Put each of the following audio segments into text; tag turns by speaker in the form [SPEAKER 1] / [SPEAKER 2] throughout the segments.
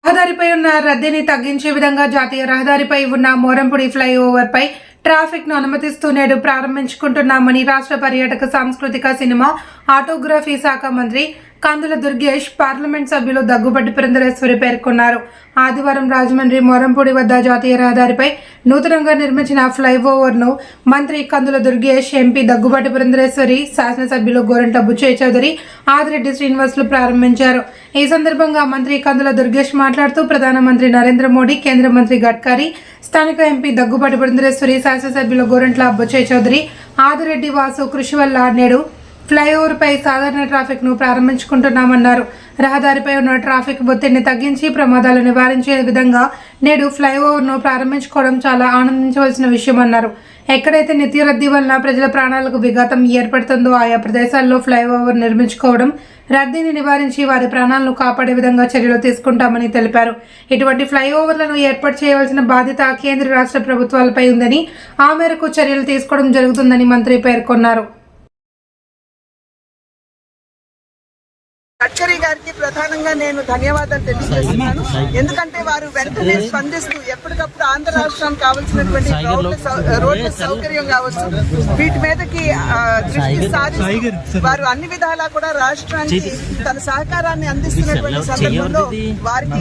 [SPEAKER 1] రహదారిపై ఉన్న రద్దీని తగ్గించే విధంగా జాతీయ రహదారిపై ఉన్న మోరంపూడి ఫ్లైఓవర్ పై ట్రాఫిక్ ను అనుమతిస్తూ నేడు ప్రారంభించుకుంటున్నామని రాష్ట్ర పర్యాటక సాంస్కృతిక సినిమా ఆటోగ్రఫీ శాఖ మంత్రి కందుల దుర్గేష్ పార్లమెంట్ సభ్యులు దగ్గుబాటి పురంధరేశ్వరి పేర్కొన్నారు. ఆదివారం రాజమండ్రి మోరంపూడి వద్ద జాతీయ రహదారిపై నూతనంగా నిర్మించిన ఫ్లైఓవర్ ను మంత్రి కందుల దుర్గేష్, ఎంపీ దగ్గుబాటి పురంధరేశ్వరి, శాసనసభ్యులు గోరంట్ల బుచ్చయ్య చౌదరి, ఆదిరెడ్డి శ్రీనివాసులు ప్రారంభించారు. ఈ సందర్భంగా మంత్రి కందుల దుర్గేష్ మాట్లాడుతూ ప్రధానమంత్రి నరేంద్ర మోడీ, కేంద్ర మంత్రి గడ్కరీ, స్థానిక ఎంపీ దగ్గుబాటి పురంధరేశ్వరి, శాసనసభ్యులు గోరంట్ల బుచ్చయ్య చౌదరి, ఆదిరెడ్డి వాసు కృషి వల్ల నేడు ఫ్లైఓవర్ పై సాధారణ ట్రాఫిక్ ను ప్రారంభించుకుంటున్నామన్నారు. రహదారిపై ఉన్న ట్రాఫిక్ ఒత్తిడిని తగ్గించి ప్రమాదాలు నివారించే విధంగా నేడు ఫ్లైఓవర్ ను ప్రారంభించుకోవడం చాలా ఆనందించవలసిన విషయమన్నారు. ఎక్కడైతే నిత్య రద్దీ వలన ప్రజల ప్రాణాలకు విఘాతం ఏర్పడుతుందో ఆయా ప్రదేశాల్లో ఫ్లైఓవర్ నిర్మించుకోవడం, రద్దీని నివారించి వారి ప్రాణాలను కాపాడే విధంగా చర్యలు తీసుకుంటామని తెలిపారు. ఇటువంటి ఫ్లైఓవర్లను ఏర్పాటు చేయవలసిన బాధ్యత కేంద్ర రాష్ట్ర ప్రభుత్వాలపై ఉందని, ఆ మేరకు చర్యలు తీసుకోవడం జరుగుతుందని మంత్రి పేర్కొన్నారు.
[SPEAKER 2] గడ్కరీ గారికి ప్రధానంగా నేను ధన్యవాదాలు తెలియజేస్తున్నాను. ఎందుకంటే వారు వెంటనే స్పందిస్తూ ఎప్పటికప్పుడు ఆంధ్ర రాష్ట్రానికి కావాల్సినటువంటి రోడ్ల సౌకర్యం కావచ్చు, వీటి మీదకి దృష్టి సాధిస్తూ వారు అన్ని విధాలా కూడా రాష్ట్రానికి తన సహకారాన్ని అందిస్తున్నటువంటి సందర్భంలో వారికి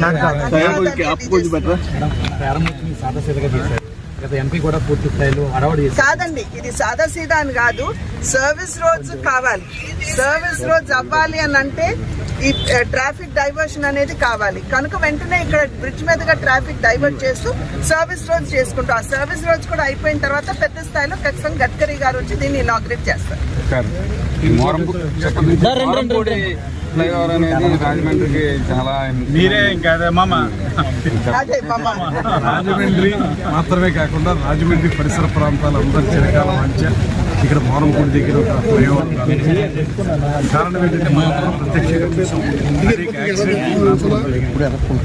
[SPEAKER 2] కాదండి, ఇది సాదా సీదా అని కాదు. సర్వీస్ రోడ్స్ కావాలి. సర్వీస్ రోడ్స్ అవ్వాలి అని అంటే ఈ ట్రాఫిక్ డైవర్షన్ అనేది కావాలి. కనుక వెంటనే ఇక్కడ బ్రిడ్జ్ మీదుగా ట్రాఫిక్ డైవర్ట్ చేస్తూ సర్వీస్ రోడ్స్ చేసుకుంటాం. ఆ సర్వీస్ రోడ్స్ కూడా అయిపోయిన తర్వాత పెద్ద స్థాయిలో ఖచ్చితంగా గడ్కరీ గారు వచ్చి దీన్ని ఇనాగ్రేట్ చేస్తారు.
[SPEAKER 3] ఫ్లైఓవర్ అనేది రాజమండ్రికి చాలా
[SPEAKER 4] మీరే ఇంకా రాజమండ్రి మాత్రమే కాకుండా రాజమండ్రి పరిసర ప్రాంతాలు అందరూ చిరకాల మంచి ఇక్కడ మోరంపూడి దగ్గర ఒక ఫ్లైఓవర్ కారణం ఏంటంటే మనం ప్రత్యక్ష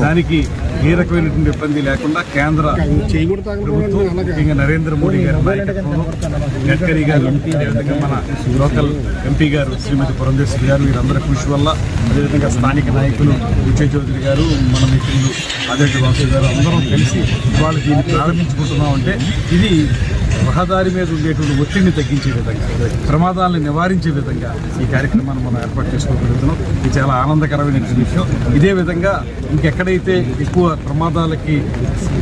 [SPEAKER 4] దానికి ఏ రకమైనటువంటి ఇబ్బంది లేకుండా కేంద్ర ప్రభుత్వం ముఖ్యంగా నరేంద్ర మోడీ గారి నాయకత్వంలో గడ్కరీ గారు, అదేవిధంగా మన లోకల్ ఎంపీ గారు శ్రీమతి పురంధేశ్వరి గారు, వీరందరి కృషి వల్ల, అదేవిధంగా స్థానిక నాయకులు బుచ్చయ్య చౌదరి గారు, మన మిత్రులు ఆదిరెడ్డి వాసు గారు అందరం కలిసి వాళ్ళు దీన్ని ప్రారంభించుకుంటున్నామంటే ఇది రహదారి మీద ఉండేటువంటి ఒత్తిడిని తగ్గించే విధంగా, ప్రమాదాలను నివారించే విధంగా ఈ కార్యక్రమాన్ని మనం ఏర్పాటు చేసుకోగలుగుతున్నాం. ఇది చాలా ఆనందకరమైన విషయం. ఇదే విధంగా ఇంకెక్కడైతే ఎక్కువ ప్రమాదాలకి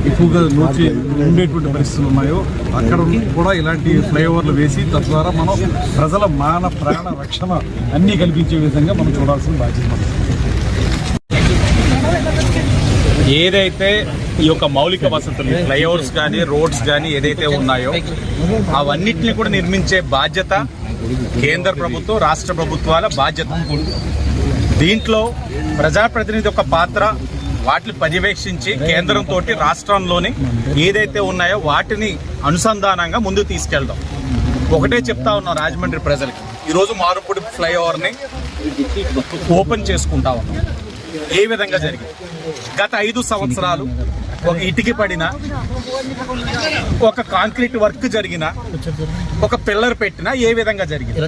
[SPEAKER 4] ఎక్కువగా నోచి ఉండేటువంటి పరిస్థితులు ఉన్నాయో అక్కడ కూడా ఇలాంటి ఫ్లైఓవర్లు వేసి తద్వారా మనం ప్రజల మాన ప్రాణ రక్షణ అన్నీ కల్పించే విధంగా మనం చూడాల్సిన బాధ్యత.
[SPEAKER 5] ఏదైతే ఈ యొక్క మౌలిక వసతులు ఫ్లైఓవర్స్ కానీ రోడ్స్ కానీ ఏదైతే ఉన్నాయో అవన్నిటిని కూడా నిర్మించే బాధ్యత కేంద్ర ప్రభుత్వం, రాష్ట్ర ప్రభుత్వాల బాధ్యత. దీంట్లో ప్రజాప్రతినిధి యొక్క పాత్ర వాటిని పర్యవేక్షించి కేంద్రంతో రాష్ట్రంలోని ఏదైతే ఉన్నాయో వాటిని అనుసంధానంగా ముందుకు తీసుకెళ్దాం. ఒకటే చెప్తా ఉన్నాం రాజమండ్రి ప్రజలకి, ఈరోజు మారుపూడి ఫ్లైఓవర్ని ఓపెన్ చేసుకుంటా ఉన్నాం. ఏ విధంగా జరిగింది? గత 5 సంవత్సరాలు ఒక ఇటుకి పడిన, ఒక కాంక్రీట్ వర్క్ జరిగిన, ఒక పిల్లర్ పెట్టినా ఏ విధంగా జరిగింది?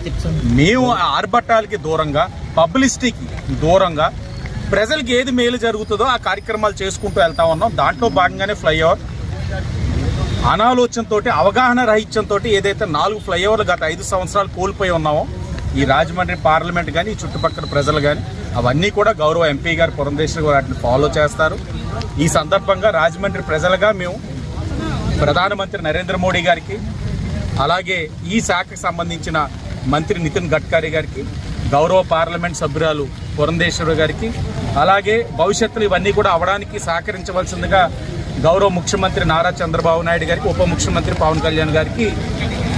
[SPEAKER 5] మేము ఆర్భట్టాలకి దూరంగా, పబ్లిసిటీకి దూరంగా ప్రజలకి ఏది మేలు జరుగుతుందో ఆ కార్యక్రమాలు చేసుకుంటూ వెళ్తా ఉన్నాం. దాంట్లో భాగంగానే ఫ్లైఓవర్ అనాలోచనతో, అవగాహన రహిత్యంతో ఏదైతే 4 ఫ్లైఓవర్లు గత 5 సంవత్సరాలు కోల్పోయి ఉన్నామో ఈ రాజమండ్రి పార్లమెంట్ కానీ ఈ చుట్టుపక్కల ప్రజలు కానీ అవన్నీ కూడా గౌరవ ఎంపీ గారు పురంధేశ్వరి గారు వాటిని ఫాలో చేస్తారు. ఈ సందర్భంగా రాజమండ్రి ప్రజలుగా మేము ప్రధానమంత్రి నరేంద్ర మోడీ గారికి, అలాగే ఈ శాఖకు సంబంధించిన మంత్రి నితిన్ గడ్కరీ గారికి, గౌరవ పార్లమెంట్ సభ్యురాలు పురంధేశ్వరి గారికి, అలాగే భవిష్యత్తులో ఇవన్నీ కూడా అవడానికి సహకరించవలసిందిగా గౌరవ ముఖ్యమంత్రి నారా చంద్రబాబు నాయుడు గారికి, ఉప ముఖ్యమంత్రి పవన్ కళ్యాణ్ గారికి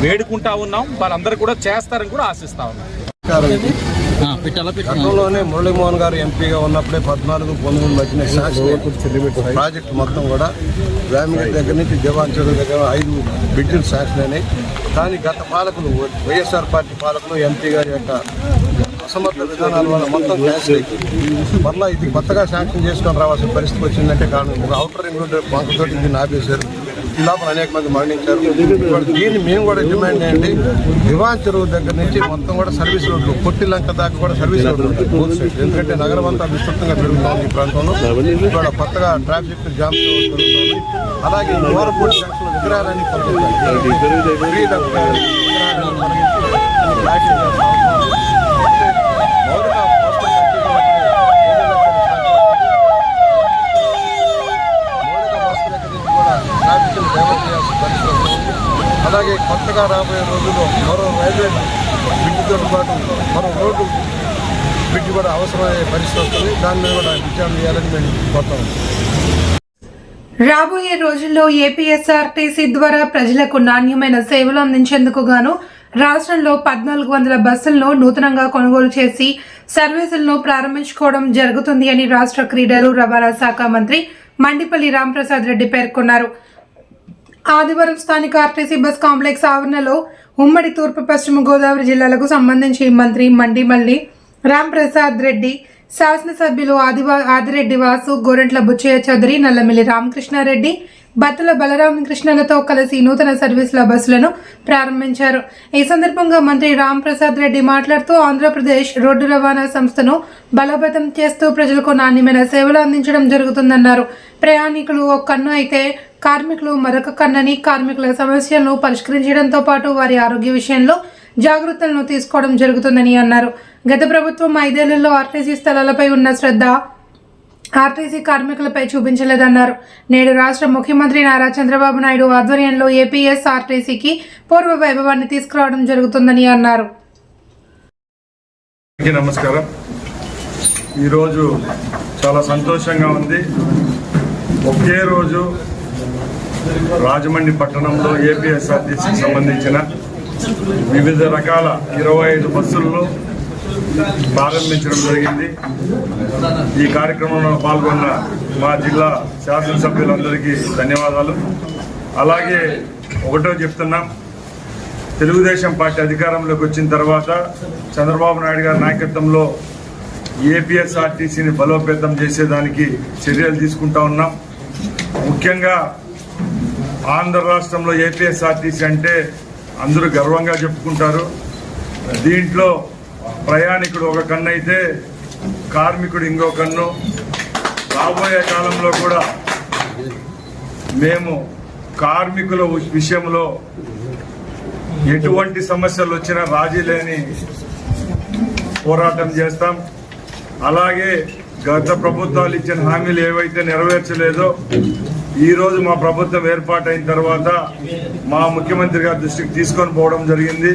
[SPEAKER 5] వేడుకుంటా ఉన్నాం. వాళ్ళందరూ కూడా చేస్తారని కూడా ఆశిస్తా ఉన్నాం.
[SPEAKER 3] గతంలోనే మురళీమోహన్ గారు ఎంపీగా ఉన్నప్పుడే 14-19 మధ్యన ప్రాజెక్టు మొత్తం కూడా రామిగడ్ దగ్గర నుంచి దివాన్ చెరువు దగ్గర 5 బిడ్జులు శాంక్షన్ అయినాయి. కానీ గత పాలకులు, వైఎస్ఆర్ పార్టీ పాలకులు, ఎంపీ గారి యొక్క అసమర్థ విధానాల వల్ల మొత్తం క్యాన్సిల్ అయిపోయింది. మళ్ళీ ఇది కొత్తగా శాంక్షన్ చేసుకొని రావాల్సిన పరిస్థితి వచ్చిందంటే కారణం ఒక ఔటర్ రింగ్ రోడ్డు వంకతోటి దీన్ని ఆపేశారు. ఈ లోపల అనేక మంది మరణించారు. దీన్ని మేము కూడా డిమాండ్ చేయండి. దివాన్ చెరువు దగ్గర నుంచి మొత్తం కూడా సర్వీస్ రోడ్లు, కొట్టిలంక దాకా కూడా సర్వీస్ రోడ్లు ఉంటాయి. ఎందుకంటే నగరం అంతా విస్తృతంగా పెరుగుతోంది ఈ ప్రాంతంలో. ఇక్కడ కొత్తగా ట్రాఫిక్ జామ్ జరుగుతుంది. అలాగే ఓరపూడి జంక్షన్ విగ్రహాలన్నీ అలాగే కొత్తగా రాబోయే రోజుల్లో మరో రైల్వే బ్రిడ్జితో పాటు మరో రోడ్డు బ్రిడ్జ్ కూడా అవసరమయ్యే పరిస్థితి వస్తుంది. దాని మీద కూడా విచారణ చేయాలని మేము కోరుతాం.
[SPEAKER 1] రాబోయే రోజుల్లో ఏపీఎస్ఆర్టీసీ ద్వారా ప్రజలకు నాణ్యమైన సేవలు అందించేందుకు గాను రాష్ట్రంలో 1400 బస్సులను నూతనంగా కొనుగోలు చేసి సర్వీసులను ప్రారంభించుకోవడం జరుగుతుంది అని రాష్ట్ర క్రీడలు రవాణా శాఖ మంత్రి మండిపల్లి రాంప్రసాద్ రెడ్డి పేర్కొన్నారు. ఆదివారం స్థానిక ఆర్టీసీ బస్ కాంప్లెక్స్ ఆవరణలో ఉమ్మడి తూర్పు పశ్చిమ గోదావరి జిల్లాలకు సంబంధించి మంత్రి మండిపల్లి రాంప్రసాద్ రెడ్డి, శాసనసభ్యులు ఆదిరెడ్డి వాసు, గోరంట్ల బుచ్చయ్య చౌదరి, నల్లమిల్లి రామకృష్ణారెడ్డి, బత్తుల బలరామకృష్ణలతో కలిసి నూతన సర్వీసుల బస్సులను ప్రారంభించారు. ఈ సందర్భంగా మంత్రి రాంప్రసాద్ రెడ్డి మాట్లాడుతూ ఆంధ్రప్రదేశ్ రోడ్డు రవాణా సంస్థను బలోపేతం చేస్తూ ప్రజలకు నాణ్యమైన సేవలు అందించడం జరుగుతుందన్నారు. ప్రయాణికులు ఒక కన్ను అయితే కార్మికులు మరొక కన్నని, కార్మికుల సమస్యలను పరిష్కరించడంతో పాటు వారి ఆరోగ్య విషయంలో జాగ్రత్తలను తీసుకోవడం జరుగుతుందని అన్నారు. గత ప్రభుత్వం 5 ఏళ్లలో ఆర్టీసీ స్థలాలపై ఉన్న శ్రద్ధ ఆర్టీసీ కార్మికులపై చూపించలేదన్నారు. నేడు రాష్ట్ర ముఖ్యమంత్రి నారా చంద్రబాబు నాయుడు ఆధ్వర్యంలో ఏపీఎస్ఆర్టీసీకి పూర్వ వైభవాన్ని తీసుకురావడం జరుగుతుందని అన్నారు.
[SPEAKER 6] నమస్కారం. ఈరోజు చాలా సంతోషంగా ఉంది. ఒకే రోజు రాజమండ్రి పట్టణంలో ఏపీఎస్ఆర్టీసీకి సంబంధించిన వివిధ రకాల 25 బస్సులను ప్రారంభించడం జరిగింది. ఈ కార్యక్రమంలో పాల్గొన్న మా జిల్లా శాసనసభ్యులందరికీ ధన్యవాదాలు. అలాగే ఒకటో చెప్తున్నాం, తెలుగుదేశం పార్టీ అధికారంలోకి వచ్చిన తర్వాత చంద్రబాబు నాయుడు గారి నాయకత్వంలో ఏపీఎస్ఆర్టీసీని బలోపేతం చేసేదానికి చర్యలు తీసుకుంటా ఉన్నాం. ముఖ్యంగా ఆంధ్ర రాష్ట్రంలో ఏపీఎస్ఆర్టీసీ అంటే అందరూ గర్వంగా చెప్పుకుంటారు. దీంట్లో ప్రయాణికుడు ఒక కన్ను అయితే కార్మికుడు ఇంకో కన్ను. రాబోయే కాలంలో కూడా మేము కార్మికుల విషయంలో ఎటువంటి సమస్యలు వచ్చినా రాజీ లేని పోరాటం చేస్తాం. అలాగే గత ప్రభుత్వాలు ఇచ్చిన హామీలు ఏవైతే నెరవేర్చలేదో ఈరోజు మా ప్రభుత్వం ఏర్పాటైన తర్వాత మా ముఖ్యమంత్రి గారి దృష్టికి తీసుకొని పోవడం జరిగింది.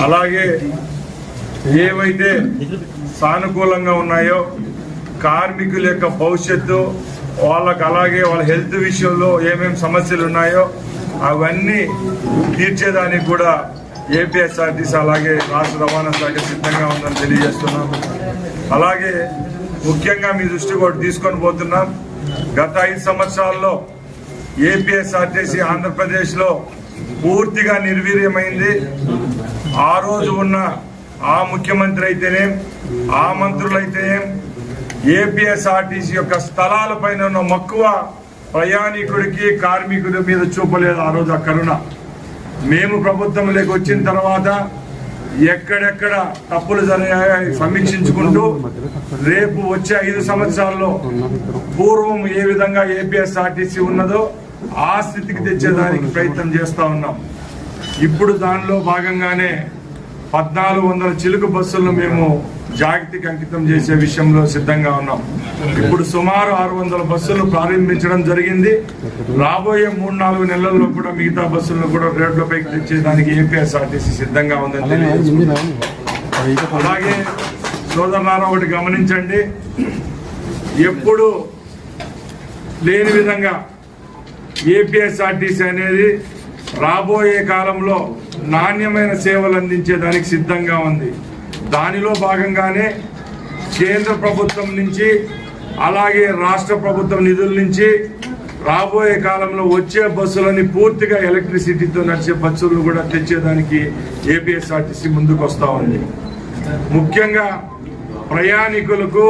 [SPEAKER 6] అలాగే ఏవైతే సానుకూలంగా ఉన్నాయో కార్మికుల యొక్క భవిష్యత్తు, వాళ్ళకు అలాగే వాళ్ళ హెల్త్ విషయంలో ఏమేమి సమస్యలు ఉన్నాయో అవన్నీ తీర్చేదానికి కూడా ఏపీఎస్ఆర్టీసీ అలాగే రాష్ట్ర రవాణా శాఖ సిద్ధంగా ఉందని తెలియజేస్తున్నాం. అలాగే ముఖ్యంగా మీ దృష్టి కూడా తీసుకొని పోతున్నాం. గత 5 సంవత్సరాల్లో ఏపీఎస్ఆర్టీసీ ఆంధ్రప్రదేశ్లో పూర్తిగా నిర్వీర్యమైంది. ఆ రోజు ఉన్న ఆ ముఖ్యమంత్రి అయితేనేం, ఆ మంత్రులైతేనేం ఏపీఎస్ఆర్టీసీ యొక్క స్థలాలపైన ఉన్న మక్కువ ప్రయాణికుడికి కార్మికుల మీద చూపలేదు ఆ రోజు ఆ కరుణ. మేము ప్రభుత్వంలోకి వచ్చిన తర్వాత ఎక్కడెక్కడ తప్పులు జరిగాయో సమీక్షించుకుంటూ రేపు వచ్చే 5 సంవత్సరాల్లో పూర్వం ఏ విధంగా ఏపీఎస్ఆర్టీసీ ఉన్నదో ఆ స్థితికి తెచ్చేదానికి ప్రయత్నం చేస్తా ఉన్నాం. ఇప్పుడు దానిలో భాగంగానే 1400 చిలుకు బస్సులను మేము జాగతికి అంకితం చేసే విషయంలో సిద్ధంగా ఉన్నాం. ఇప్పుడు సుమారు 600 బస్సులు ప్రారంభించడం జరిగింది. రాబోయే 3-4 నెలల్లో కూడా మిగతా బస్సులను కూడా రోడ్లపైకి తెచ్చేదానికి ఏపీఎస్ఆర్టీసీ సిద్ధంగా ఉందని తెలియజేస్తున్నాం. అలాగే సోదరులారా ఒకటి గమనించండి, ఎప్పుడు లేని విధంగా ఏపీఎస్ఆర్టీసీ అనేది రాబోయే కాలంలో నాణ్యమైన సేవలు అందించేదానికి సిద్ధంగా ఉంది. దానిలో భాగంగానే కేంద్ర ప్రభుత్వం నుంచి అలాగే రాష్ట్ర ప్రభుత్వం నిధుల నుంచి రాబోయే కాలంలో వచ్చే బస్సులని పూర్తిగా ఎలక్ట్రిసిటీతో నడిచే బస్సులను కూడా తెచ్చేదానికి ఏపీఎస్ఆర్టీసీ ముందుకు వస్తూ ఉంది. ముఖ్యంగా ప్రయాణికులకు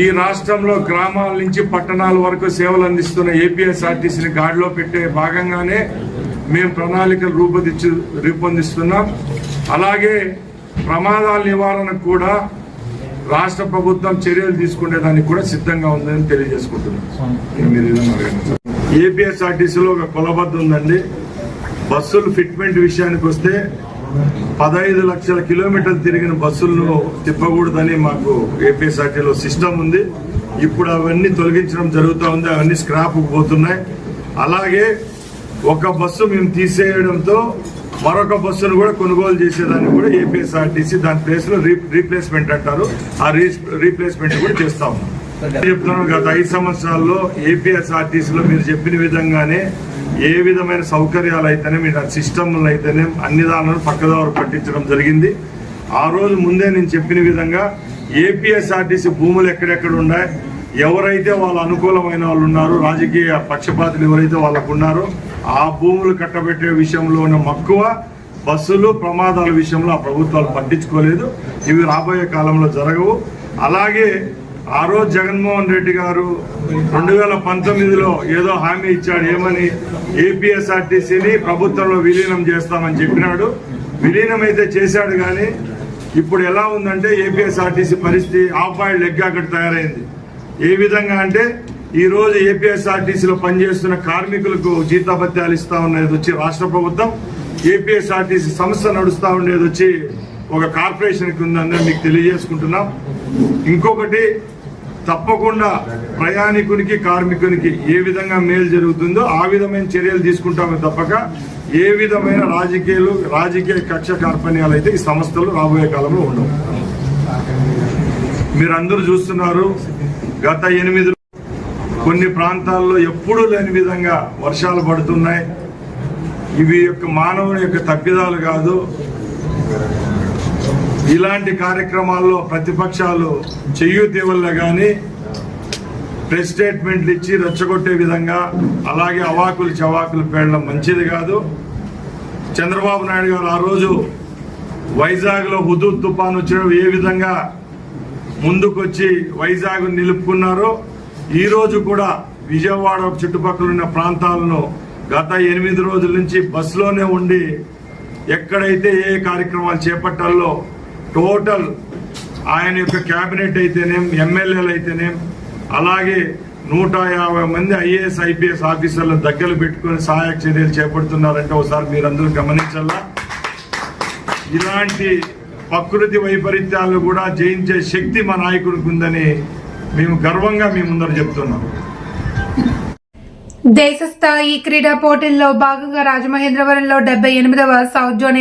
[SPEAKER 6] ఈ రాష్ట్రంలో గ్రామాల నుంచి పట్టణాల వరకు సేవలు అందిస్తున్న ఏపీఎస్ఆర్టీసీని గాడిలో పెట్టే భాగంగానే మేము ప్రణాళికలు రూపొందిస్తున్నాం. అలాగే ప్రమాదాల నివారణకు కూడా రాష్ట్ర ప్రభుత్వం చర్యలు తీసుకునేదానికి కూడా సిద్ధంగా ఉందని తెలియజేసుకుంటున్నాం. ఏపీఎస్ఆర్టీసీలో ఒక కొలబద్ద ఉందండి. బస్సులు ఫిట్మెంట్ విషయానికి వస్తే 15 లక్షల కిలోమీటర్లు తిరిగిన బస్సులను తిప్పకూడదని మాకు ఏపీఎస్ఆర్టీలో సిస్టమ్ ఉంది. ఇప్పుడు అవన్నీ తొలగించడం జరుగుతూ ఉంది. అవన్నీ స్క్రాప్ పోతున్నాయి. అలాగే ఒక బస్సు మేము తీసేయడంతో మరొక బస్సును కూడా కొనుగోలు చేసేదాన్ని కూడా ఏపీఎస్ఆర్టీసీ దాని ప్లేస్ లో రీప్లేస్మెంట్ అంటారు, ఆ రీప్లేస్మెంట్ కూడా చేస్తా ఉన్నాం. చెప్తున్నాను, గత 5 సంవత్సరాల్లో ఏపీఎస్ఆర్టీసీలో మీరు చెప్పిన విధంగానే ఏ విధమైన సౌకర్యాలు అయితేనే మీరు సిస్టమ్లు అయితేనే అన్ని దానిలను పక్కదారు పట్టించడం జరిగింది. ఆ రోజు ముందే నేను చెప్పిన విధంగా ఏపీఎస్ఆర్టీసీ భూములు ఎక్కడెక్కడ ఉన్నాయి, ఎవరైతే వాళ్ళ అనుకూలమైన వాళ్ళు ఉన్నారో, రాజకీయ పక్షపాతులు ఎవరైతే వాళ్ళకు ఉన్నారో ఆ భూములు కట్టబెట్టే విషయంలో ఉన్న మక్కువ, బస్సులు ప్రమాదాల విషయంలో ఆ ప్రభుత్వాలు పట్టించుకోలేదు. ఇవి రాబోయే కాలంలో జరగవు. అలాగే ఆ రోజు జగన్మోహన్ రెడ్డి గారు 2019లో ఏదో హామీ ఇచ్చాడు, ఏమని, ఏపీఎస్ఆర్టీసీని ప్రభుత్వంలో విలీనం చేస్తామని చెప్పినాడు. విలీనం అయితే చేశాడు, కానీ ఇప్పుడు ఎలా ఉందంటే ఏపీఎస్ఆర్టీసీ పరిస్థితి ఆఫ్ బాయిల్డ్ ఎగ్ అక్కడ తయారైంది. ఏ విధంగా అంటే ఈ రోజు ఏపీఎస్ఆర్టీసీలో పనిచేస్తున్న కార్మికులకు జీతాభత్యాలు ఇస్తా ఉన్నది వచ్చి రాష్ట్ర ప్రభుత్వం, ఏపీఎస్ఆర్టీసీ సంస్థ నడుస్తూ ఉండేది వచ్చి ఒక కార్పొరేషన్కి ఉందని మీకు తెలియజేసుకుంటున్నాం. ఇంకొకటి, తప్పకుండా ప్రయాణికునికి కార్మికునికి ఏ విధంగా మేలు జరుగుతుందో ఆ విధమైన చర్యలు తీసుకుంటామే తప్పక ఏ విధమైన రాజకీయ కక్ష కార్పణ్యాలు అయితే ఈ సంస్థలు రాబోయే కాలంలో ఉండవు. మీరందరూ చూస్తున్నారు, గత 8 కొన్ని ప్రాంతాల్లో ఎప్పుడూ లేని విధంగా వర్షాలు పడుతున్నాయి. ఇవి యొక్క మానవుని యొక్క తప్పిదాలు కాదు. ఇలాంటి కార్యక్రమాల్లో ప్రతిపక్షాలు చెయ్యూతి వల్ల కానీ ప్రెస్ స్టేట్మెంట్లు ఇచ్చి రెచ్చగొట్టే విధంగా, అలాగే అవాకులు చవాకులు పేడడం మంచిది కాదు. చంద్రబాబు నాయుడు గారు ఆ రోజు వైజాగ్లో హుదూద్ తుఫాన్ వచ్చిన ఏ విధంగా ముందుకొచ్చి వైజాగ్ నిలుపుకున్నారో, ఈ రోజు కూడా విజయవాడ చుట్టుపక్కల ఉన్న ప్రాంతాలను గత 8 రోజుల నుంచి బస్సులోనే ఉండి ఎక్కడైతే ఏ కార్యక్రమాలు చేపట్టాలో టోటల్ ఆయన యొక్క కేబినెట్ అయితేనేం, ఎమ్మెల్యేలు అయితేనేం, అలాగే 150 మంది ఐఏఎస్ ఐపీఎస్ ఆఫీసర్లను దగ్గర పెట్టుకుని సహాయక చర్యలు చేపడుతున్నారంటే ఒకసారి మీరందరూ గమనించాలా. ఇలాంటి ప్రకృతి వైపరీత్యాలను కూడా జయించే శక్తి మా నాయకుడికి ఉందని మేము గర్వంగా మీ ముందర చెప్తున్నాం.
[SPEAKER 1] దేశ స్థాయి క్రీడా పోటీల్లో భాగంగా రాజమహేంద్రవరంలో 78వ south zone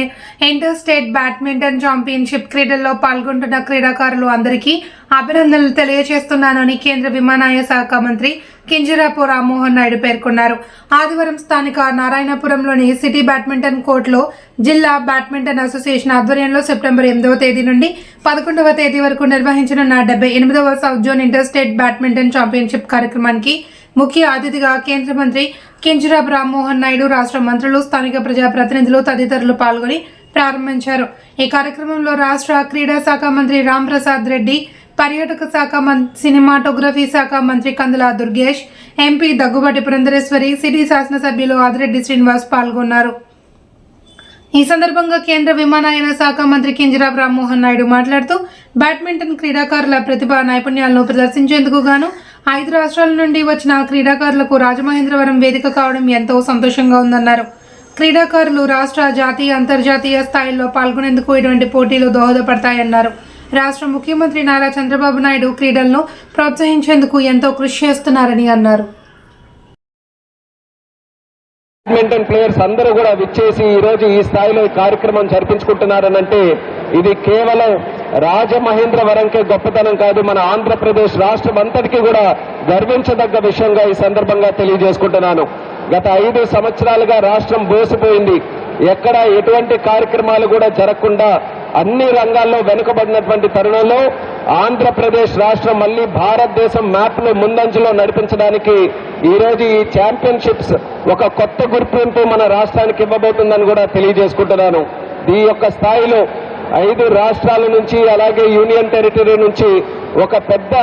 [SPEAKER 1] inter state badminton championship క్రీడల్లో పాల్గొంటున్న క్రీడాకారులు అందరికీ అభినందనలు తెలియజేస్తున్నానని కేంద్ర విమానయాన శాఖ మంత్రి కింజరాపు రామ్మోహన్ నాయుడు పేర్కొన్నారు. ఆదివారం స్థానిక నారాయణపురంలోని సిటీ బ్యాడ్మింటన్ కోర్టులో జిల్లా బ్యాడ్మింటన్ అసోసియేషన్ ఆధ్వర్యంలో సెప్టెంబర్ 8వ తేదీ నుండి 11వ తేదీ వరకు నిర్వహించనున్న 78వ south zone inter state badminton championship కార్యక్రమానికి ముఖ్య అతిథిగా కేంద్ర మంత్రి కింజరాపు రామ్మోహన్ నాయుడు, రాష్ట్ర మంత్రులు, స్థానిక ప్రజాప్రతినిధులు తదితరులు పాల్గొని ప్రారంభించారు. ఈ కార్యక్రమంలో రాష్ట్ర క్రీడా శాఖ మంత్రి రామ్ ప్రసాద్ రెడ్డి, పర్యాటక శాఖ సినిమాటోగ్రఫీ శాఖ మంత్రి కందుల దుర్గేష్, ఎంపీ దగ్గుబాటి పురంధరేశ్వరి, సిటీ శాసనసభ్యులు ఆదిరెడ్డి శ్రీనివాస్ పాల్గొన్నారు. ఈ సందర్భంగా కేంద్ర విమానయాన శాఖ మంత్రి కింజరాపు రామ్మోహన్ నాయుడు మాట్లాడుతూ బ్యాడ్మింటన్ క్రీడాకారుల ప్రతిభా నైపుణ్యాలను ప్రదర్శించేందుకు గాను 5 రాష్ట్రాల నుండి వచ్చిన క్రీడాకారులకు రాజమహేంద్రవరం వేదిక కావడం ఎంతో సంతోషంగా ఉందన్నారు. క్రీడాకారులు రాష్ట్ర, జాతీయ, అంతర్జాతీయ స్థాయిల్లో పాల్గొనేందుకు ఇటువంటి పోటీలు దోహదపడతాయన్నారు. రాష్ట్ర ముఖ్యమంత్రి నారా చంద్రబాబు నాయుడు క్రీడలను ప్రోత్సహించేందుకు ఎంతో కృషి చేస్తున్నారని అన్నారు.
[SPEAKER 7] బ్యాడ్మింటన్ ప్లేయర్స్ అందరూ కూడా విచ్చేసి ఈ రోజు ఈ స్థాయిలో ఈ కార్యక్రమం జరిపించుకుంటున్నారనంటే ఇది కేవలం రాజమహేంద్రవరంకే గొప్పతనం కాదు, మన ఆంధ్రప్రదేశ్ రాష్ట్రం అంతటికీ కూడా గర్వించదగ్గ విషయంగా ఈ సందర్భంగా తెలియజేసుకుంటున్నాను. గత 5 సంవత్సరాలుగా రాష్ట్రం బోసిపోయింది. ఎక్కడ ఎటువంటి కార్యక్రమాలు కూడా జరగకుండా అన్ని రంగాల్లో వెనుకబడినటువంటి తరుణంలో ఆంధ్రప్రదేశ్ రాష్ట్రం మళ్లీ భారతదేశం మ్యాప్ ను ముందంజలో నడిపించడానికి ఈ రోజు ఈ ఛాంపియన్షిప్స్ ఒక కొత్త గుర్తింపు మన రాష్ట్రానికి ఇవ్వబోతుందని కూడా తెలియజేసుకుంటున్నాను. ఈ యొక్క స్థాయిలో 5 రాష్ట్రాల నుంచి అలాగే యూనియన్ టెరిటరీ నుంచి ఒక పెద్ద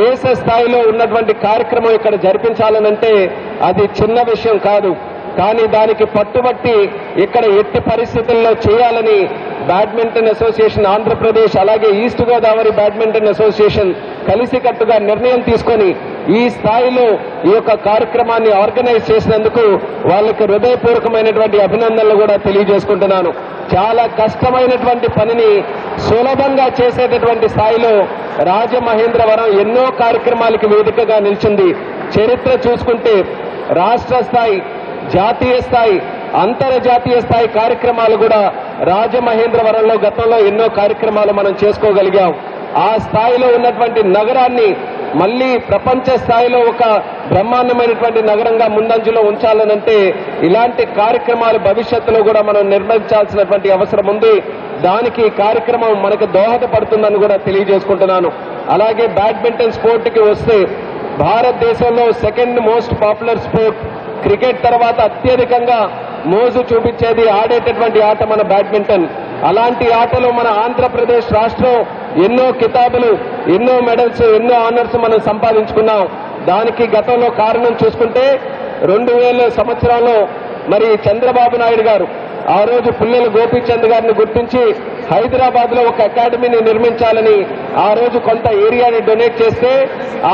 [SPEAKER 7] దేశ స్థాయిలో ఉన్నటువంటి కార్యక్రమం ఇక్కడ జరిపించాలనంటే అది చిన్న విషయం కాదు. కానీ దానికి పట్టుబట్టి ఇక్కడ ఎట్టి పరిస్థితుల్లో చేయాలని బ్యాడ్మింటన్ అసోసియేషన్ ఆంధ్రప్రదేశ్ అలాగే ఈస్ట్ గోదావరి బ్యాడ్మింటన్ అసోసియేషన్ కలిసికట్టుగా నిర్ణయం తీసుకొని ఈ స్థాయిలో ఈ యొక్క కార్యక్రమాన్ని ఆర్గనైజ్ చేసినందుకు వాళ్ళకి హృదయపూర్వకమైనటువంటి అభినందనలు కూడా తెలియజేసుకుంటున్నాను. చాలా కష్టమైనటువంటి పనిని సులభంగా చేసేటటువంటి స్థాయిలో రాజమహేంద్రవరం ఎన్నో కార్యక్రమాలకి వేదికగా నిలిచింది. చరిత్ర చూసుకుంటే రాష్ట్ర స్థాయి, జాతీయ స్థాయి, అంతర్జాతీయ స్థాయి కార్యక్రమాలు కూడా రాజమహేంద్రవరంలో గతంలో ఎన్నో కార్యక్రమాలు మనం చేసుకోగలిగాం. ఆ స్థాయిలో ఉన్నటువంటి నగరాన్ని మళ్ళీ ప్రపంచ స్థాయిలో ఒక బ్రహ్మాండమైనటువంటి నగరంగా ముందంజలో ఉంచాలనంటే ఇలాంటి కార్యక్రమాలు భవిష్యత్తులో కూడా మనం నిర్మించాల్సినటువంటి అవసరం ఉంది. దానికి ఈ కార్యక్రమం మనకు దోహదపడుతుందని కూడా తెలియజేసుకుంటున్నాను. అలాగే బ్యాడ్మింటన్ స్పోర్ట్కి వస్తే భారతదేశంలో second most popular sport. Cricket తర్వాత అత్యధికంగా మోజు చూపించేది ఆడేటటువంటి ఆట మన బ్యాడ్మింటన్. అలాంటి ఆటలో మన ఆంధ్రప్రదేశ్ రాష్ట్రం ఎన్నో కితాబులు, ఎన్నో మెడల్స్, ఎన్నో ఆనర్స్ మనం సంపాదించుకున్నాం. దానికి గతంలో కారణం చూసుకుంటే 2000 సంవత్సరంలో మరి చంద్రబాబు నాయుడు గారు ఆ రోజు పుల్లెల గోపీచంద్ గారిని గుర్తించి హైదరాబాద్ లో ఒక అకాడమీని నిర్మించాలని ఆ రోజు కొంత ఏరియాని డొనేట్ చేస్తే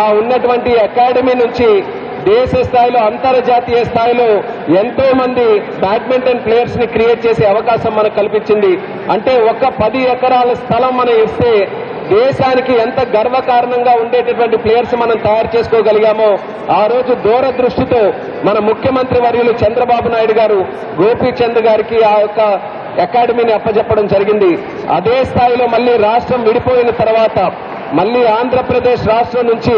[SPEAKER 7] ఆ ఉన్నటువంటి అకాడమీ నుంచి దేశ స్థాయిలో, అంతర్జాతీయ స్థాయిలో ఎంతో మంది బ్యాడ్మింటన్ ప్లేయర్స్ ని క్రియేట్ చేసే అవకాశం మనకు కల్పించింది. అంటే ఒక 10 ఎకరాల స్థలం మనం ఇస్తే దేశానికి ఎంత గర్వకారణంగా ఉండేటటువంటి ప్లేయర్స్ మనం తయారు చేసుకోగలిగామో ఆ రోజు దూరదృష్టితో మన ముఖ్యమంత్రి వర్యులు చంద్రబాబు నాయుడు గారు గోపీచంద్ గారికి ఆ యొక్క అకాడమీని అప్పచెప్పడం జరిగింది. అదే స్థాయిలో మళ్ళీ రాష్ట్రం విడిపోయిన తర్వాత మళ్ళీ ఆంధ్రప్రదేశ్ రాష్ట్రం నుంచి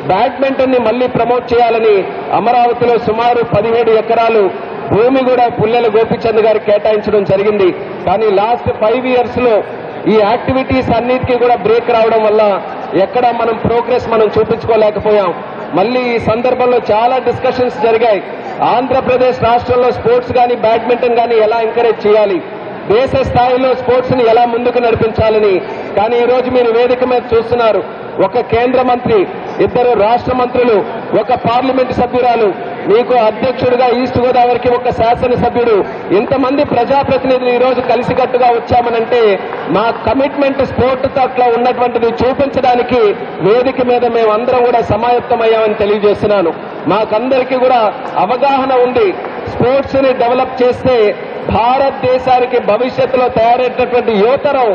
[SPEAKER 7] బ్యాడ్మింటన్ ని మళ్ళీ ప్రమోట్ చేయాలని అమరావతిలో సుమారు 17 ఎకరాలు భూమి కూడా పుల్లెల గోపీచంద్ గారికి కేటాయించడం జరిగింది. కానీ లాస్ట్ 5 years లో ఈ యాక్టివిటీస్ అన్నిటికీ కూడా బ్రేక్ రావడం వల్ల ఎక్కడ మనం ప్రోగ్రెస్ మనం చూపించుకోలేకపోయాం. మళ్ళీ ఈ సందర్భంలో చాలా డిస్కషన్స్ జరిగాయి. ఆంధ్రప్రదేశ్ రాష్ట్రంలో స్పోర్ట్స్ కానీ బ్యాడ్మింటన్ కానీ ఎలా ఎంకరేజ్ చేయాలి, దేశ స్థాయిలో స్పోర్ట్స్ ని ఎలా ముందుకు నడిపించాలని. కానీ ఈ రోజు మీరు వేదిక మీద చూస్తున్నారు, ఒక కేంద్ర మంత్రి, 2 రాష్ట్ర మంత్రులు, ఒక పార్లమెంటు సభ్యురాలు, మీకు అధ్యక్షుడిగా ఈస్ట్ గోదావరికి ఒక శాసనసభ్యుడు, ఇంతమంది ప్రజాప్రతినిధులు ఈ రోజు కలిసికట్టుగా వచ్చామనంటే మా కమిట్మెంట్ స్పోర్ట్ పట్ల ఉన్నటువంటిది చూపించడానికి వేదిక మీద మేమందరం కూడా సమాయత్తమయ్యామని తెలియజేస్తున్నాను. మాకందరికీ కూడా అవగాహన ఉంది. స్పోర్ట్స్ ని డెవలప్ చేస్తే భారతదేశానికి భవిష్యత్తులో తయారయ్యేటటువంటి యువతరం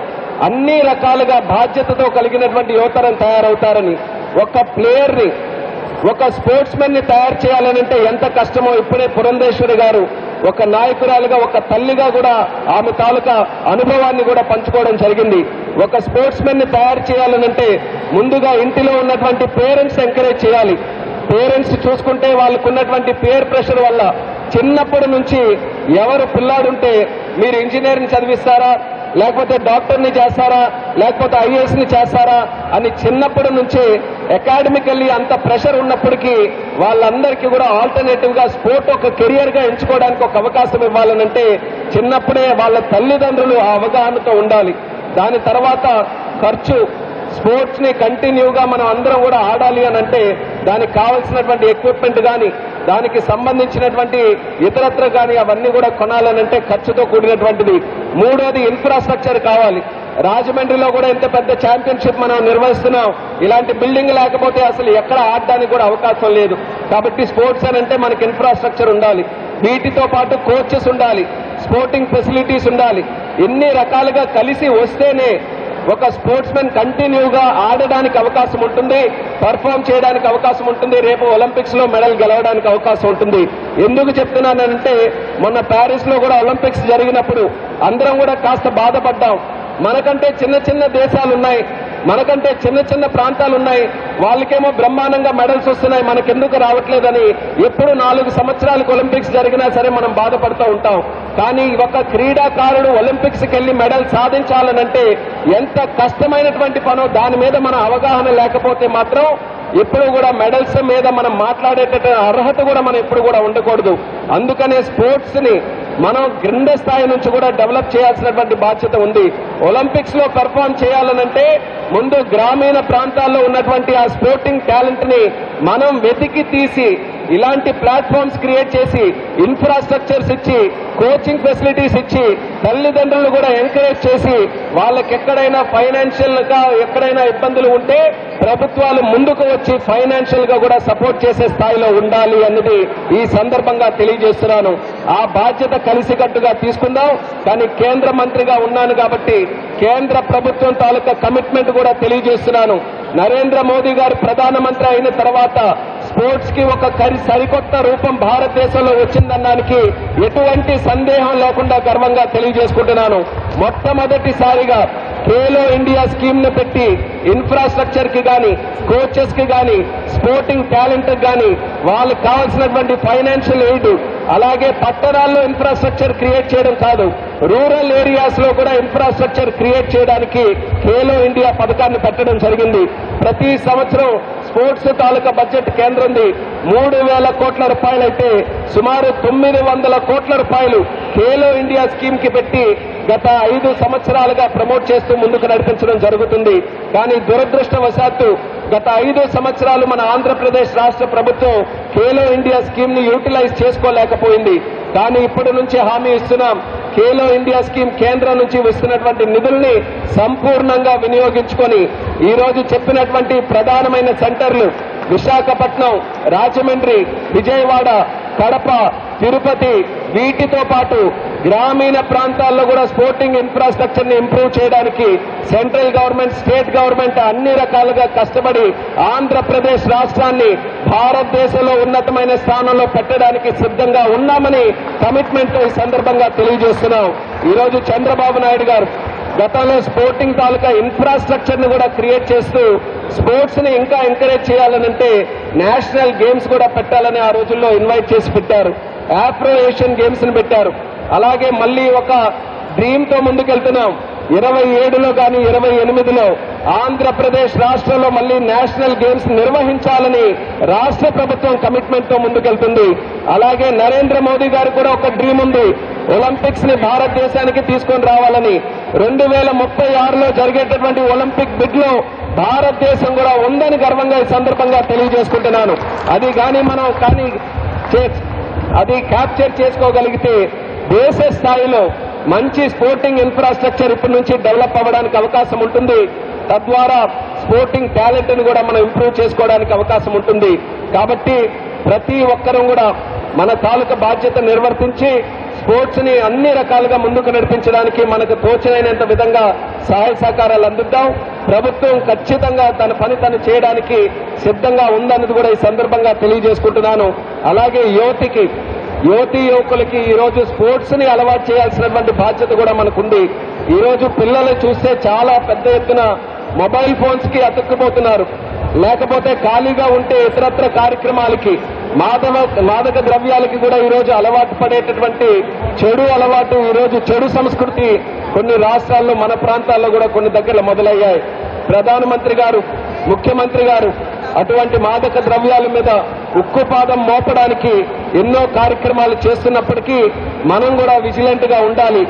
[SPEAKER 7] అన్ని రకాలుగా బాధ్యతతో కలిగినటువంటి యువతరం తయారవుతారని. ఒక ప్లేయర్ ని, ఒక స్పోర్ట్స్ మెన్ ని తయారు చేయాలనంటే ఎంత కష్టమో ఇప్పుడే పురంధేశ్వరి గారు ఒక నాయకురాలుగా, ఒక తల్లిగా కూడా ఆమె తాలూకా అనుభవాన్ని కూడా పంచుకోవడం జరిగింది. ఒక స్పోర్ట్స్ మెన్ ని తయారు చేయాలనంటే ముందుగా ఇంటిలో ఉన్నటువంటి పేరెంట్స్ ఎంకరేజ్ చేయాలి. పేరెంట్స్ చూసుకుంటే వాళ్ళకు ఉన్నటువంటి పేర్ ప్రెషర్ వల్ల చిన్నప్పటి నుంచి ఎవరు పిల్లాడుంటే మీరు ఇంజనీరింగ్ చదివిస్తారా, లేకపోతే డాక్టర్ని చేస్తారా, లేకపోతే ఐఏఎస్ ని చేస్తారా అని చిన్నప్పటి నుంచి అకాడమికల్లీ అంత ప్రెషర్ ఉన్నప్పటికీ వాళ్ళందరికీ కూడా ఆల్టర్నేటివ్ గా స్పోర్ట్ ఒక కెరియర్ గా ఎంచుకోవడానికి ఒక అవకాశం ఇవ్వాలనంటే చిన్నప్పుడే వాళ్ళ తల్లిదండ్రులు ఆ అవగాహనతో ఉండాలి. దాని తర్వాత ఖర్చు, స్పోర్ట్స్ ని కంటిన్యూగా మనం అందరం కూడా ఆడాలి అని అంటే దానికి కావాల్సినటువంటి ఎక్విప్మెంట్ కానీ, దానికి సంబంధించినటువంటి ఇతరత్ర కానీ అవన్నీ కూడా కొనాలనంటే ఖర్చుతో కూడినటువంటిది. మూడోది ఇన్ఫ్రాస్ట్రక్చర్ కావాలి. రాజమండ్రిలో కూడా ఎంత పెద్ద ఛాంపియన్షిప్ మనం నిర్వహిస్తున్నాం, ఇలాంటి బిల్డింగ్ లేకపోతే అసలు ఎక్కడ ఆడడానికి కూడా అవకాశం లేదు. కాబట్టి స్పోర్ట్స్ అని అంటే మనకి ఇన్ఫ్రాస్ట్రక్చర్ ఉండాలి, వీటితో పాటు కోచెస్ ఉండాలి, స్పోర్టింగ్ ఫెసిలిటీస్ ఉండాలి. ఎన్ని రకాలుగా కలిసి వస్తేనే ఒక స్పోర్ట్స్ మెన్ కంటిన్యూగా ఆడడానికి అవకాశం ఉంటుంది, పర్ఫామ్ చేయడానికి అవకాశం ఉంటుంది, రేపు ఒలింపిక్స్ లో మెడల్ గెలవడానికి అవకాశం ఉంటుంది. ఎందుకు చెప్తున్నానంటే మొన్న ప్యారిస్ లో కూడా ఒలింపిక్స్ జరిగినప్పుడు అందరం కూడా కాస్త బాధపడ్డాం. మనకంటే చిన్న చిన్న దేశాలు ఉన్నాయి, మనకంటే చిన్న చిన్న ప్రాంతాలు ఉన్నాయి, వాళ్ళకేమో బ్రహ్మాండంగా మెడల్స్ వస్తున్నాయి, మనకెందుకు రావట్లేదని ఎప్పుడు 4 సంవత్సరాలకు ఒలింపిక్స్ జరిగినా సరే మనం బాధపడుతూ ఉంటాం. కానీ ఒక క్రీడాకారుడు ఒలింపిక్స్కి వెళ్లి మెడల్ సాధించాలనంటే ఎంత కష్టమైనటువంటి పనో దాని మీద మన అవగాహన లేకపోతే మాత్రం ఎప్పుడు కూడా మెడల్స్ మీద మనం మాట్లాడేటటువంటి అర్హత కూడా మనం ఎప్పుడు కూడా ఉండకూడదు. అందుకనే స్పోర్ట్స్ ని మనం క్రింద స్థాయి నుంచి కూడా డెవలప్ చేయాల్సినటువంటి బాధ్యత ఉంది. ఒలింపిక్స్ లో పెర్ఫార్మ్ చేయాలనంటే ముందు గ్రామీణ ప్రాంతాల్లో ఉన్నటువంటి ఆ స్పోర్టింగ్ టాలెంట్ ని మనం వెతికి తీసి ఇలాంటి ప్లాట్ఫామ్స్ క్రియేట్ చేసి ఇన్ఫ్రాస్ట్రక్చర్స్ ఇచ్చి కోచింగ్ ఫెసిలిటీస్ ఇచ్చి తల్లిదండ్రులు కూడా ఎంకరేజ్ చేసి వాళ్ళకి ఎక్కడైనా ఫైనాన్షియల్ గా ఎక్కడైనా ఇబ్బందులు ఉంటే ప్రభుత్వాలు ముందుకు వచ్చి ఫైనాన్షియల్ గా కూడా సపోర్ట్ చేసే స్థాయిలో ఉండాలి అన్నది ఈ సందర్భంగా తెలియజేస్తున్నాను. ఆ బాధ్యత కలిసికట్టుగా తీసుకుందాం. కానీ కేంద్ర మంత్రిగా ఉన్నాను కాబట్టి కేంద్ర ప్రభుత్వం తాలూకా కమిట్మెంట్ కూడా తెలియజేస్తున్నాను. నరేంద్ర మోదీ గారు ప్రధానమంత్రి అయిన తర్వాత స్పోర్ట్స్ కి ఒక సరికొత్త రూపం భారతదేశంలో వచ్చిందనడానికి ఎటువంటి సందేహం లేకుండా గర్వంగా తెలియజేసుకుంటున్నాను. మొట్టమొదటిసారిగా ఖేలో ఇండియా స్కీమ్ ను పెట్టి ఇన్ఫ్రాస్ట్రక్చర్ కి గాని, కోచెస్ కి గాని, స్పోర్టింగ్ టాలెంట్ కి గాని వాళ్ళకి కావాల్సినటువంటి ఫైనాన్షియల్ ఎయిడ్, అలాగే పట్టణాల్లో ఇన్ఫ్రాస్ట్రక్చర్ క్రియేట్ చేయడం కాదు, రూరల్ ఏరియాస్ లో కూడా ఇన్ఫ్రాస్ట్రక్చర్ క్రియేట్ చేయడానికి ఖేలో ఇండియా పథకాన్ని పెట్టడం జరిగింది. ప్రతి సంవత్సరం స్పోర్ట్స్ తాలూకా బడ్జెట్ కేంద్రంది 3,000 కోట్ల రూపాయలైతే సుమారు 900 కోట్ల రూపాయలు ఖేలో ఇండియా స్కీమ్ కి పెట్టి గత 5 సంవత్సరాలుగా ప్రమోట్ చేస్తూ ముందుకు నడిపించడం జరుగుతుంది. కానీ దురదృష్టవశాత్తు గత 5 సంవత్సరాలు మన ఆంధ్రప్రదేశ్ రాష్ట్ర ప్రభుత్వం ఖేలో ఇండియా స్కీమ్ ని యూటిలైజ్ చేసుకోలేకపోయింది. కానీ ఇప్పటి నుంచి హామీ ఇస్తున్నాం, ఖేలో ఇండియా స్కీమ్ కేంద్రం నుంచి వస్తున్నటువంటి నిధుల్ని సంపూర్ణంగా వినియోగించుకొని ఈ రోజు చెప్పినటువంటి ప్రధానమైన సెంటర్లు విశాఖపట్నం, రాజమండ్రి, విజయవాడ, కడప, తిరుపతి వీటితో పాటు గ్రామీణ ప్రాంతాల్లో కూడా స్పోర్టింగ్ ఇన్ఫ్రాస్ట్రక్చర్ ని ఇంప్రూవ్ చేయడానికి సెంట్రల్ గవర్నమెంట్, స్టేట్ గవర్నమెంట్ అన్ని రకాలుగా కష్టపడి ఆంధ్రప్రదేశ్ రాష్ట్రాన్ని భారతదేశంలో ఉన్నతమైన స్థానంలో పెట్టడానికి సిద్ధంగా ఉన్నామని కమిట్మెంట్ ఈ సందర్భంగా తెలియజేస్తున్నాం. ఈరోజు చంద్రబాబు నాయుడు గారు గతంలో స్పోర్టింగ్ తాలూకా ఇన్ఫ్రాస్ట్రక్చర్ ని కూడా క్రియేట్ చేస్తూ స్పోర్ట్స్ ని ఇంకా ఎంకరేజ్ చేయాలనంటే నేషనల్ గేమ్స్ కూడా పెట్టాలని ఆ రోజుల్లో ఇన్వైట్ చేసి పెట్టారు. ఆఫ్రో ఏషియన్ గేమ్స్ ని పెట్టారు. అలాగే మళ్ళీ ఒక డ్రీమ్ తో ముందుకెళ్తున్నాం. 27లో కానీ 28లో ఆంధ్రప్రదేశ్ రాష్ట్రంలో మళ్ళీ నేషనల్ గేమ్స్ నిర్వహించాలని రాష్ట్ర ప్రభుత్వం కమిట్మెంట్ తో ముందుకెళ్తుంది. అలాగే నరేంద్ర మోదీ గారు కూడా ఒక డ్రీమ్ ఉంది, ఒలింపిక్స్ ని భారతదేశానికి తీసుకొని రావాలని. 2036లో జరిగేటటువంటి ఒలింపిక్ బిడ్ లో భారతదేశం కూడా ఉందని గర్వంగా ఈ సందర్భంగా తెలియజేసుకుంటున్నాను. అది క్యాప్చర్ చేసుకోగలిగితే దేశ స్థాయిలో మంచి స్పోర్టింగ్ ఇన్ఫ్రాస్ట్రక్చర్ ఇప్పటి నుంచి డెవలప్ అవ్వడానికి అవకాశం ఉంటుంది. తద్వారా స్పోర్టింగ్ టాలెంట్ ని కూడా మనం ఇంప్రూవ్ చేసుకోవడానికి అవకాశం ఉంటుంది. కాబట్టి ప్రతి ఒక్కరూ కూడా మన తాలూకా బాధ్యత నిర్వర్తించి స్పోర్ట్స్ ని అన్ని రకాలుగా ముందుకు నడిపించడానికి మనకు తోచినంత విధంగా సహాయ సహకారాలు అందిద్దాం. ప్రభుత్వం ఖచ్చితంగా తన పని తను చేయడానికి సిద్ధంగా ఉందన్నది కూడా ఈ సందర్భంగా తెలియజేసుకుంటున్నాను. అలాగే యువతీ యువకులకి ఈ రోజు స్పోర్ట్స్ ని అలవాటు చేయాల్సినటువంటి బాధ్యత కూడా మనకుంది. ఈ రోజు పిల్లలు చూస్తే చాలా పెద్ద ఎత్తున మొబైల్ ఫోన్స్ కి అతుక్కుపోతున్నారు. లేకపోతే ఖాళీగా ఉంటే ఇతరత్ర కార్యక్రమాలకి, మాదక ద్రవ్యాలకి కూడా ఈ రోజు అలవాటు పడేటటువంటి చెడు అలవాటు, ఈ రోజు చెడు సంస్కృతి కొన్ని రాష్ట్రాల్లో, మన ప్రాంతాల్లో కూడా కొన్ని దగ్గర మొదలయ్యాయి. ప్రధానమంత్రి గారు, ముఖ్యమంత్రి గారు అటువంటి మాదక ద్రవ్యాల మీద ఉక్కుపాదం మోపడానికి ఎన్నో కార్యక్రమాలు చేస్తున్నప్పటికీ మనం కూడా విజిలెంట్ గా ఉండాలి.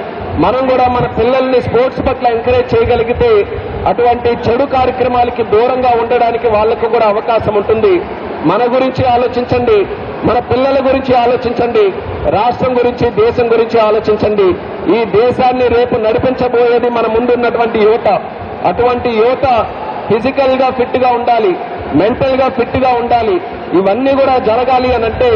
[SPEAKER 7] మనం కూడా మన పిల్లల్ని స్పోర్ట్స్ పట్ల ఎంకరేజ్ చేయగలిగితే అటువంటి చెడు కార్యక్రమాలకి దూరంగా ఉండడానికి వాళ్లకు కూడా అవకాశం ఉంటుంది. మన గురించి ఆలోచించండి, మన పిల్లల గురించి ఆలోచించండి, రాష్ట్రం గురించి, దేశం గురించి ఆలోచించండి. ఈ దేశాన్ని రేపు నడిపించబోయేది మన ముందున్నటువంటి యువత. అటువంటి యువత ఫిజికల్ గా ఫిట్ గా ఉండాలి, మెంటల్ గా ఫిట్ గా ఉండాలి. ఇవన్నీ కూడా జరగాలి అనంటే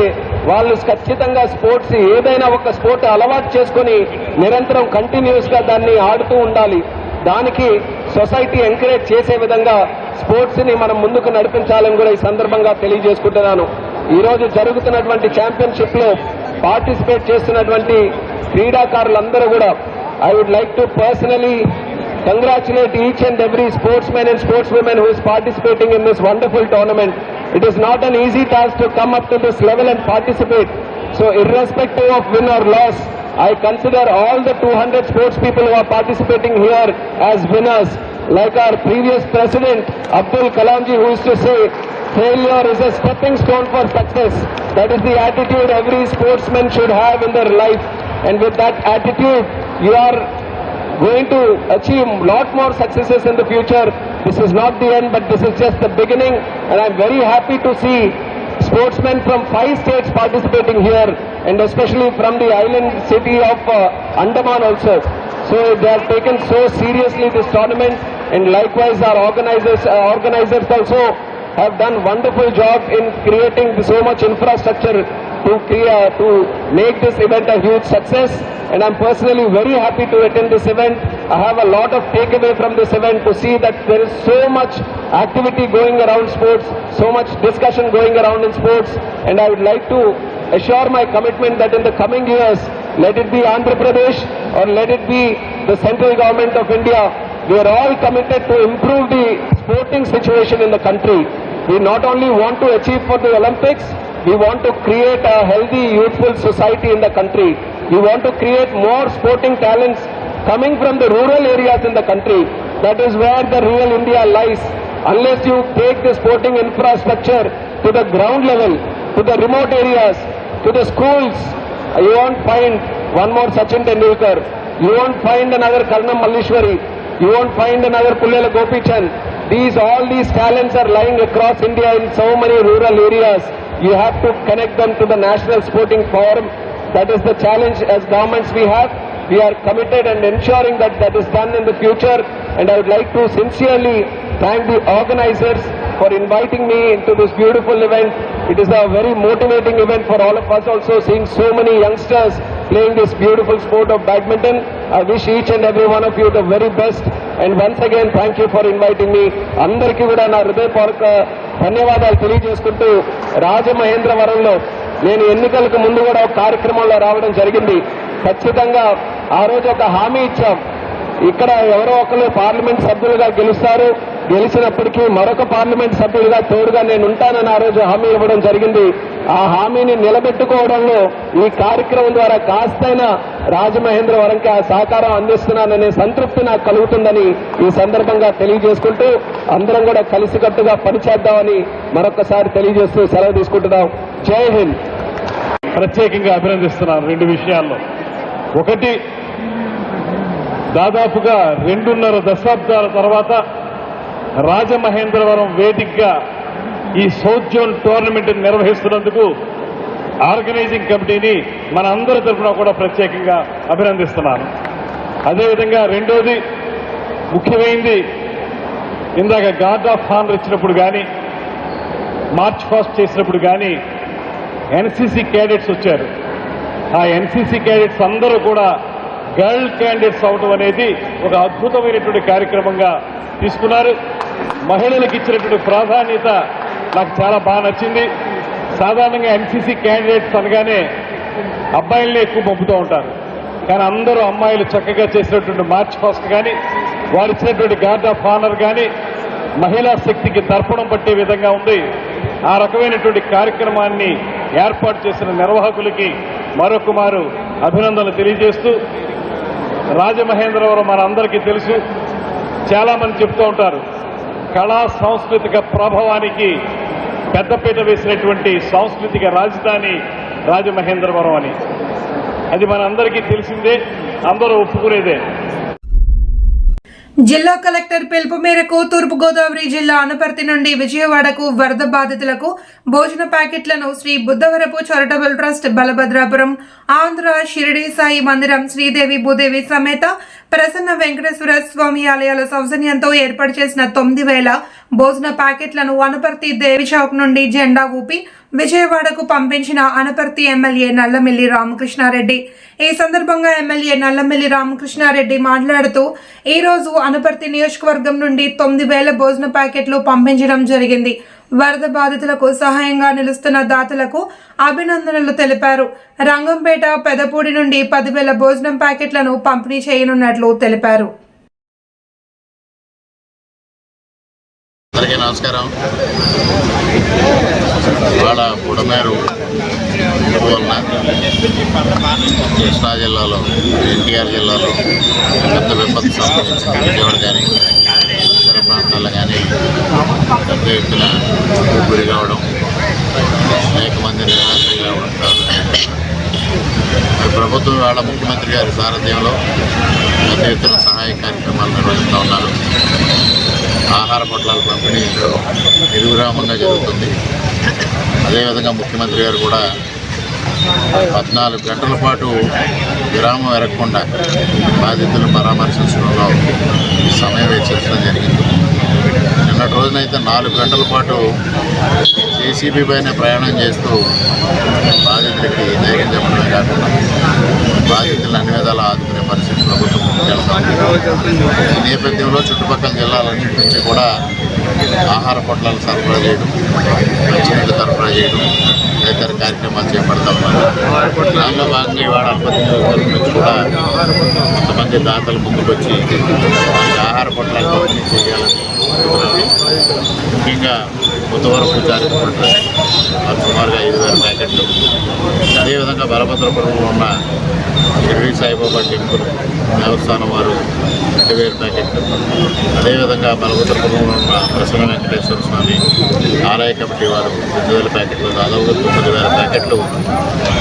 [SPEAKER 7] వాళ్ళు ఖచ్చితంగా స్పోర్ట్స్, ఏదైనా ఒక స్పోర్ట్ అలవాటు చేసుకుని నిరంతరం కంటిన్యూస్ గా దాన్ని ఆడుతూ ఉండాలి. దానికి సొసైటీ ఎంకరేజ్ చేసే విధంగా స్పోర్ట్స్ ని మనం ముందుకు నడిపించాలని కూడా ఈ సందర్భంగా తెలియజేసుకుంటున్నాను. ఈ రోజు జరుగుతున్నటువంటి ఛాంపియన్షిప్ లో పార్టిసిపేట్ చేస్తున్నటువంటి క్రీడాకారులందరూ కూడా I would like to personally congratulate each and every sportsman and sportswoman who is participating in this wonderful tournament. It is not an easy task to come up to this level and participate. So irrespective of win or loss, I consider all the 200 sports people who are participating here as winners. Like our previous president, Abdul Kalamji, who used to say, failure is a stepping stone for success. That is the attitude every sportsman should have in their life. and with that attitude, you are going to achieve a lot more successes in the future. This is not the end, but this is just the beginning, and I'm very happy to see sportsmen from 5 states participating here, and especially from the island city of Andaman also. So they have taken so seriously this tournament, and likewise our organizers also have done wonderful job in creating so much infrastructure to make this event a huge success. And I'm personally very happy to attend this event. I have a lot of takeaway from this event to see that there is so much activity going around sports, so much discussion going around in sports, and I would like to assure my commitment that in the coming years, let it be Andhra Pradesh or let it be the central government of India, we are all committed to improve the sporting situation in the country. We not only want to achieve for the Olympics, we want to create a healthy, youthful society in the country. We want to create more sporting talents coming from the rural areas in the country. That is where the real India lies. Unless you take the sporting infrastructure to the ground level, to the remote areas, to the schools, you won't find one more Sachin Tendulkar. You won't find another Karnam Malleshwari. You won't find another Pullela Gopichand. All these talents are lying across India in so many rural areas. You have to connect them to the National Sporting Forum. That is the challenge as governments we have. We are committed and ensuring that that is done in the future. And I would like to sincerely thank the organizers for inviting me into this beautiful event. It is a very motivating event for all of us also, seeing so many youngsters playing this beautiful sport of badminton. I wish each and every one of you the very best. And once again, thank you for inviting me. అందరికీ కూడా నా హృదయపూర్వక ధన్యవాదాలు తెలియజేసుకుంటూ రాజమహేంద్రవరంలో నేను ఎన్నికలకు ముందు కూడా ఒక కార్యక్రమంలో రావడం జరిగింది. ఖచ్చితంగా ఆ రోజు ఒక హామీ ఇచ్చాం, ఇక్కడ ఎవరో ఒకరు పార్లమెంట్ సభ్యులుగా గెలుస్తారు, గెలిచినప్పటికీ మరొక పార్లమెంట్ సభ్యులుగా తోడుగా నేను ఉంటానని ఆ రోజు హామీ ఇవ్వడం జరిగింది. ఆ హామీని నిలబెట్టుకోవడంలో ఈ కార్యక్రమం ద్వారా కాస్తైనా రాజమహేంద్రవరంకి ఆ సహకారం అందిస్తున్నాననే సంతృప్తి నాకు కలుగుతుందని ఈ సందర్భంగా తెలియజేసుకుంటూ అందరం కూడా కలిసికట్టుగా పనిచేద్దామని మరొకసారి తెలియజేస్తూ సెలవు తీసుకుంటున్నాం. జై హింద్.
[SPEAKER 6] ప్రత్యేకంగా అభినందిస్తున్నాను 2 విషయాల్లో. ఒకటి, దాదాపుగా 2.5 దశాబ్దాల తర్వాత రాజమహేంద్రవరం వేదికగా ఈ సౌత్ జోన్ టోర్నమెంట్ నిర్వహిస్తున్నందుకు ఆర్గనైజింగ్ కమిటీని మన అందరి తరఫున కూడా ప్రత్యేకంగా అభినందిస్తున్నాను. అదేవిధంగా రెండోది ముఖ్యమైనది, ఇందాక గార్డ్ ఆఫ్ హానర్ ఇచ్చినప్పుడు కానీ మార్చ్ ఫాస్ట్ చేసినప్పుడు కానీ ఎన్సీసీ క్యాడెట్స్ వచ్చారు. ఆ ఎన్సీసీ క్యాడెట్స్ అందరూ కూడా గర్ల్ క్యాండిడేట్స్ అవడం అనేది ఒక అద్భుతమైనటువంటి కార్యక్రమంగా తీసుకున్నారు. మహిళలకు ఇచ్చినటువంటి ప్రాధాన్యత నాకు చాలా బాగా నచ్చింది. సాధారణంగా ఎన్సీసీ క్యాండిడేట్స్ అనగానే అబ్బాయిల్ని ఎక్కువ పంపుతూ ఉంటారు, కానీ అందరూ అమ్మాయిలు చక్కగా చేసినటువంటి మార్చ్ ఫాస్ట్ కానీ వారు ఇచ్చినటువంటి గార్డ్ ఆఫ్ హానర్ కానీ మహిళా శక్తికి తర్పణం పట్టే విధంగా ఉంది. ఆ రకమైనటువంటి కార్యక్రమాన్ని ఏర్పాటు చేసిన నిర్వాహకులకి మరొకమారు అభినందనలు తెలియజేస్తూ, రాజమహేంద్రవరం మనందరికీ తెలుసు, చాలా మంది చెప్తూ ఉంటారు కళా సాంస్కృతిక ప్రభావానికి పెద్దపీట వేసినటువంటి సాంస్కృతిక రాజధాని రాజమహేంద్రవరం అని. అది మనందరికీ తెలిసిందే, అందరూ ఒప్పుకునేదే.
[SPEAKER 1] జిల్లా కలెక్టర్ పిలుపు మేరకు తూర్పుగోదావరి జిల్లా అనపర్తి నుండి విజయవాడకు వరద బాధితులకు భోజన ప్యాకెట్లను శ్రీ బుద్ధవరపు చారిటబుల్ ట్రస్ట్ బలభద్రాపురం, ఆంధ్ర షిరిడి సాయి మందిరం, శ్రీదేవి భూదేవి సమేత ప్రసన్న వెంకటేశ్వర స్వామి ఆలయాల సౌజన్యంతో ఏర్పాటు చేసిన 9,000 భోజన ప్యాకెట్లను అనపర్తి దేవి చౌక్ నుండి జెండా ఊపి విజయవాడకు పంపించిన అనపర్తి ఎమ్మెల్యే నల్లమిల్లి రామకృష్ణారెడ్డి. ఈ సందర్భంగా ఎమ్మెల్యే నల్లమిల్లి రామకృష్ణారెడ్డి మాట్లాడుతూ, ఈ రోజు అనపర్తి నియోజకవర్గం నుండి 9,000 భోజన ప్యాకెట్లు పంపించడం జరిగింది. వరద బాధితులకు సహాయంగా నిలుస్తున్న దాతలకు అభినందనలు తెలిపారు. రంగంపేట, పెదపూడి నుండి 10,000 భోజనం ప్యాకెట్లను పంపిణీ చేయనున్నట్లు తెలిపారు.
[SPEAKER 8] అందరికీ నమస్కారం. ఇవాళ బుడమేరు వలన కృష్ణా జిల్లాలో, ఎన్టీఆర్ జిల్లాలో పెద్ద విపత్తు సంభవించింది. విజయవాడ కానీ పరిసర ప్రాంతాల్లో కానీ పెద్ద ఎత్తున గురి కావడం, అనేక మంది నిరాశ్రయులు అవ్వడం కాదు. ప్రభుత్వం వాళ్ళ ముఖ్యమంత్రి గారి సారథ్యంలో పెద్ద ఎత్తున సహాయ కార్యక్రమాలు నిర్వహిస్తూ ఉన్నారు. ఆహార పొట్లాల పంపిణీ నిర్విరామంగా జరుగుతుంది. అదేవిధంగా ముఖ్యమంత్రి గారు కూడా 14 గంటల పాటు విరామం ఎరగకుండా బాధితులను పరామర్శించడంలో సమయం వెచ్చించడం జరిగింది. నిన్నటి రోజునైతే 4 గంటల పాటు జేసీబీ పైన ప్రయాణం చేస్తూ బాధితులకి ధైర్యం చెప్పడమే కాకుండా బాధితులను అన్ని విధాలా ఆదుకునే పరిస్థితి ప్రభుత్వం ముందుకెళ్తుంది. ఈ నేపథ్యంలో చుట్టుపక్కల జిల్లాలన్నింటి నుంచి కూడా ఆహార పొట్లాలు సరఫరా చేయడం, మంచినీళ్ళు సరఫరా చేయడం తదితర కార్యక్రమాలు చేపడతా ఉన్నారు. దానిలో భాగంగా ఇవాళ అనుమతి నియోజకవర్గం నుంచి కూడా కొంతమంది దాతలు ముందుకొచ్చి ఆహార పొట్లాలు పంపిణీ చేయాలని ముఖ్యంగా కొత్తవరపు చారిత్రక సుమారుగా 5,000 ప్యాకెట్లు, అదేవిధంగా బలభద్రపురంలో ఉన్న షిరిడి సాయిబాబా టెంపుల్ దేవస్థానం వారు 2,000 ప్యాకెట్లు, అదేవిధంగా బలభద్రపురంలో ఉన్న ప్రసన్న వెంకటేశ్వర స్వామి ఆలయ కమిటీ వారు 2,000 ప్యాకెట్లు, దాదాపుగా 9,000 ప్యాకెట్లు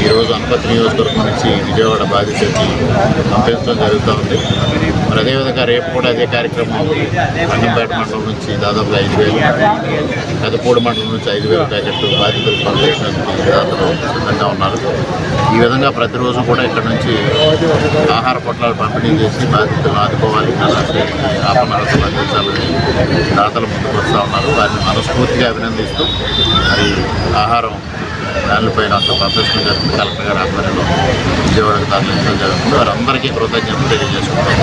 [SPEAKER 8] ఈరోజు అనుమతి నియోజకవర్గం నుంచి విజయవాడ బాధితులకి పంపించడం జరుగుతూ ఉంది. మరి అదేవిధంగా రేపు కూడా అదే కార్యక్రమం రంగంపేట మండలం నుంచి దాదాపుగా 5,000, పెదపూడి మండలం నుంచి 5,000 ప్యాకెట్లు బాధితులకు పంపించడానికి దాతలు సిద్ధంగా ఉన్నారు. ఈ విధంగా ప్రతిరోజు కూడా ఇక్కడ నుంచి ఆహార పొట్లాలు పంపిణీ చేసి బాధితులను ఆదుకోవాలి, అలాంటి ఆపనరసలు అందించాలని దాతలు ముందుకు వస్తూ ఉన్నారు. వారిని మనస్ఫూర్తిగా అభినందిస్తూ మరి ఆహారం దానిపైన అంత పంపించడం జరుగుతుంది. కలెక్టర్ గారి ఆధ్వర్యంలో విజయవాడకు తరలించడం జరుగుతుంది. వారందరికీ కృతజ్ఞతలు తెలియజేసుకుంటారు.